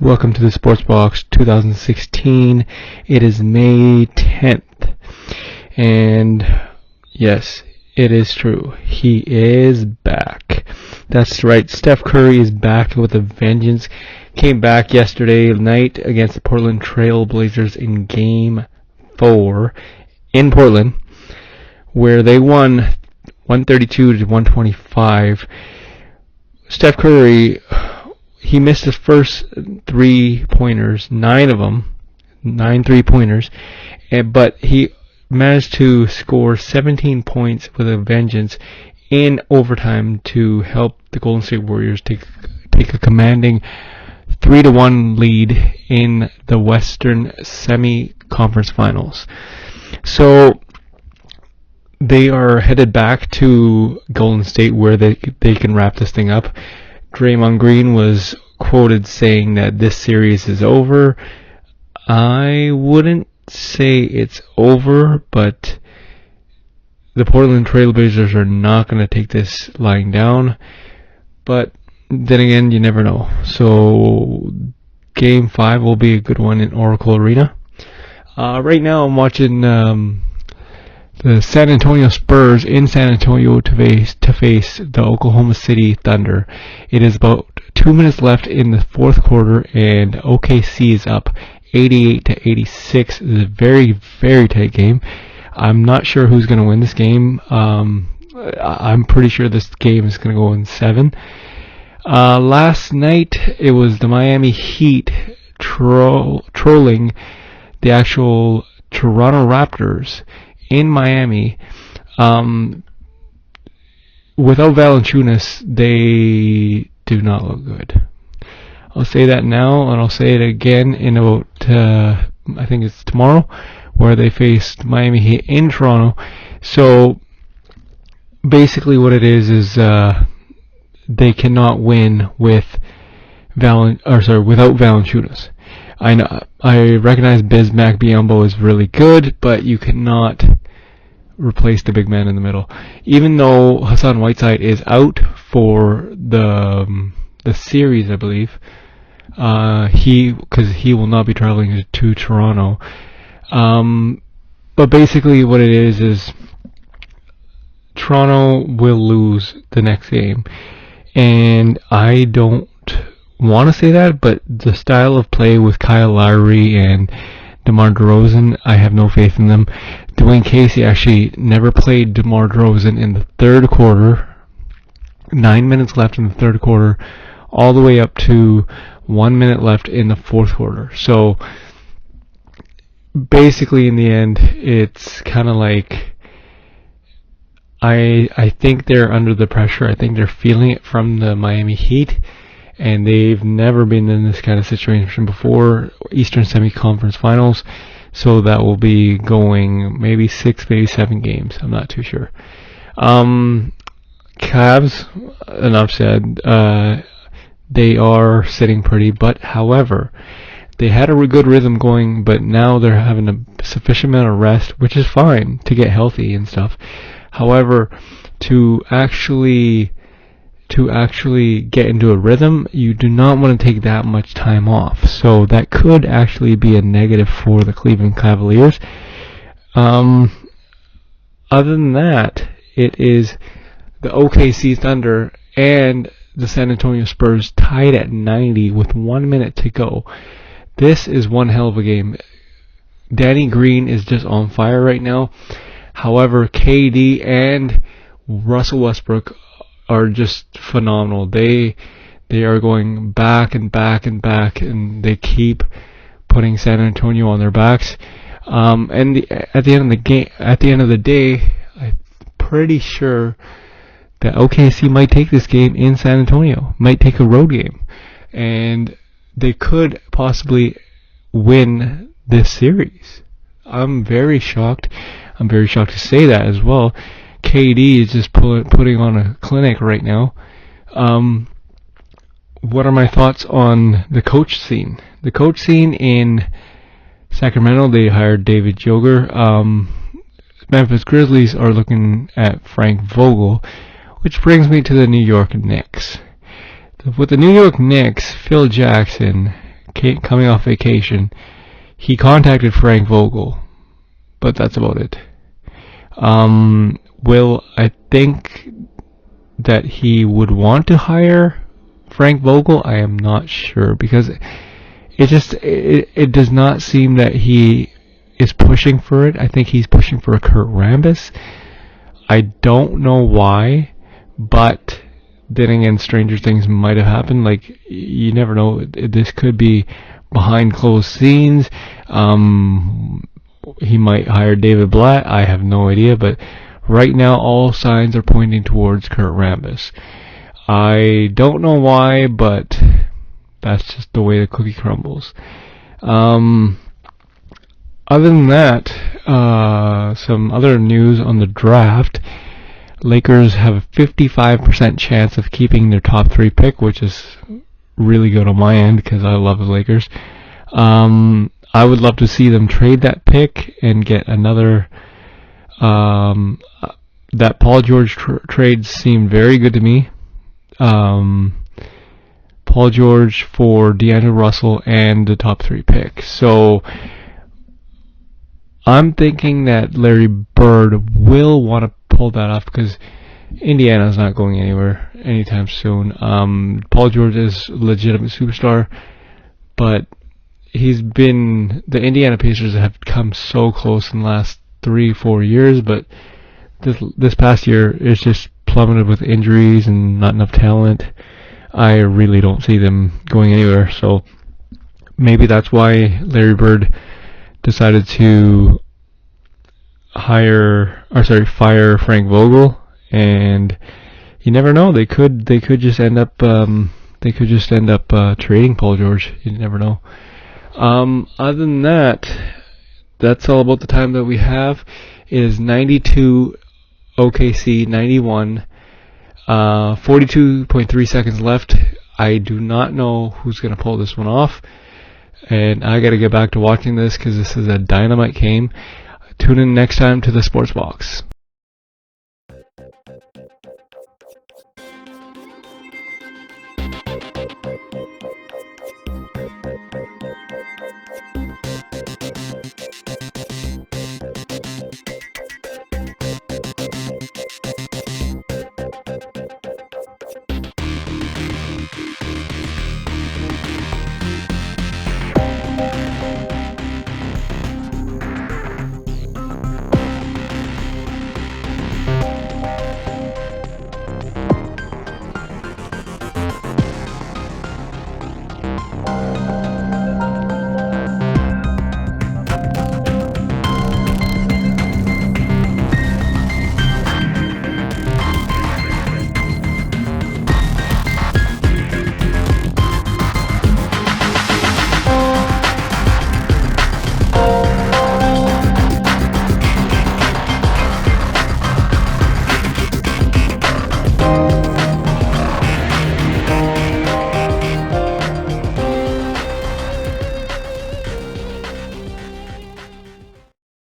Welcome to the Sports Box 2016. It is May 10th. And yes, it is true. He is back. That's right. Steph Curry is back with a vengeance. Came back yesterday night against the Portland Trail Blazers in Game 4 in Portland, where they won 132 to 125. Steph Curry, he missed his first 3-pointers, 9 of them, 9 3-pointers, but he managed to score 17 points with a vengeance in overtime to help the Golden State Warriors take a commanding 3-1 lead in the Western Semi-Conference Finals. So they are headed back to Golden State where they can wrap this thing up. Draymond Green was quoted saying that this series is over. I wouldn't say it's over, but the Portland Trail Blazers are not going to take this lying down. But then again, you never know. So Game 5 will be a good one in Oracle Arena. Right now I'm watching the San Antonio Spurs in San Antonio to face the Oklahoma City Thunder. It is about 2 minutes left in the fourth quarter, and OKC is up 88 to 86. It's a very, very tight game. I'm not sure who's going to win this game. I'm pretty sure this game is going to go in 7. Last night, it was the Miami Heat trolling the actual Toronto Raptors in Miami. Without Valanciunas, they do not look good. I'll say that now, and I'll say it again in about, I think it's tomorrow, where they face Miami Heat in Toronto. So basically what it is they cannot win with without Valanciunas. I recognize Bismack Biyombo is really good, but you cannot replace the big man in the middle. Even though Hassan Whiteside is out for the series, I believe, because he will not be traveling to Toronto. But basically what it is Toronto will lose the next game, and I don't want to say that, but the style of play with Kyle Lowry and DeMar DeRozan, I have no faith in them. Dwayne Casey actually never played DeMar DeRozan in the third quarter. 9 minutes left in the third quarter, all the way up to 1 minute left in the fourth quarter. So basically in the end, it's kind of like I think they're under the pressure. I think they're feeling it from the Miami Heat, and they've never been in this kind of situation before. Eastern Semi-Conference Finals, so that will be going maybe 6, maybe 7 games. I'm not too sure. Cavs, enough said. They are sitting pretty, but however, they had a good rhythm going, but now they're having a sufficient amount of rest, which is fine to get healthy and stuff. However, to actually get into a rhythm, you do not want to take that much time off. So that could actually be a negative for the Cleveland Cavaliers. Other than that, it is the OKC Thunder and the San Antonio Spurs tied at 90 with 1 minute to go. This is one hell of a game. Danny Green is just on fire right now. However, KD and Russell Westbrook are just phenomenal. They are going back and back and back, and they keep putting San Antonio on their backs. At the end of the day, I'm pretty sure that OKC might take this game in San Antonio, might take a road game, and they could possibly win this series. I'm very shocked. I'm very shocked to say that as well. KD is just putting on a clinic right now. What are my thoughts on the coach scene? The coach scene in Sacramento, they hired David Joger. Memphis Grizzlies are looking at Frank Vogel, which brings me to the New York Knicks. With the New York Knicks, Phil Jackson coming off vacation. He contacted Frank Vogel, but that's about it. Will I think that he would want to hire Frank Vogel? I am not sure, because it does not seem that he is pushing for it. I think he's pushing for a Kurt Rambis. I don't know why, but then again, stranger things might have happened. Like, you never know. This could be behind closed scenes. He might hire David Blatt. I have no idea, but right now all signs are pointing towards Kurt Rambis. I don't know why, but that's just the way the cookie crumbles. Other than that, some other news on the draft. Lakers have a 55% chance of keeping their top 3 pick, which is really good on my end because I love the Lakers. I would love to see them trade that pick and get another. That Paul George trade seemed very good to me. Paul George for D'Angelo Russell and the top 3 pick. So I'm thinking that Larry Bird will want to pull that off because Indiana's not going anywhere anytime soon. Paul George is a legitimate superstar, but the Indiana Pacers have come so close in the last 3-4 years, but this past year it's just plummeted with injuries and not enough talent. I really don't see them going anywhere, so maybe that's why Larry Bird decided to fire Frank Vogel, and you never know. They could just end up trading Paul George. You never know. Other than that, that's all about the time that we have. It is 92 OKC 91. 42.3 seconds left. I do not know who's going to pull this one off, and I got to get back to watching this because this is a dynamite game. Tune in next time to the Sports Box.